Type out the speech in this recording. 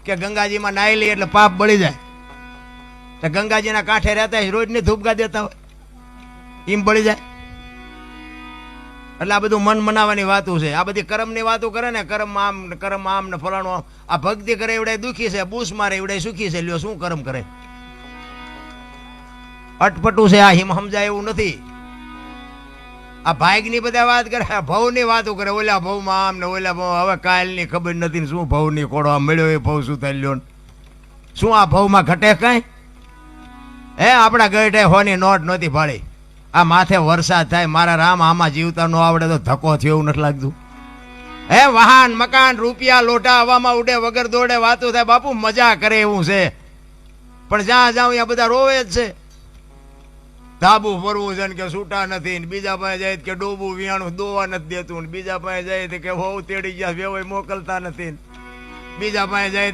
કે ગંગાજીમાં નાહી લઈએ એટલે પાપ બળી જાય, તો ગંગાજીના કાંઠે રહેતા રોજની ધૂપગા દેતા હોય એમ બળી જાય. એટલે આ બધું મન મનાવાની વાતું છે. આ બધી કર્મની વાતો કરે ને, કર્મ આમ ને ફલાણું આમ. આ ભક્તિ કરે એવડે દુઃખી છે, બૂસ મારે એવડે સુખી છે. લ્યો શું કર્મ કરે? અટપટું છે આ. હિમ સમજાય એવું નથી. આ ભાગની બધા વાત કરે, ભવની વાતો કરે. ઓલા ભવમાં આમ ને ઓલા ભવ. હવે કાલની ખબર નથી ને શું ભવની કોડો આ મળ્યો એ ભવ શું થઈ લ્યો. શું આ ભવમાં ઘટે કઈ? હે આપણા ગઢે હોની નોટ નહોતી ભાળી. આ માથે વરસાદ થાય, મારા રામ આમાં જીવતા ન આવડે તો ધક્કો થયો એવું નથી લાગતું? હે વાહન મકાન રૂપિયા લોટા હવામાં ઉડે વગર દોડે વાતો થાય. બાપુ મજા કરે એવું છે, પણ જ્યાં જાઉં ત્યાં બધા રોવે જ છે. ધાબુ ફરવું છે ને કે છૂટા નથી, બીજા પાસે જાય કે ડોબું વિયાણું દોવા નથી દેતું, બીજા પાસે જાય કે હોવ તેડી ગયા વેવાય મોકલતા નથી, બીજા પાસે જાય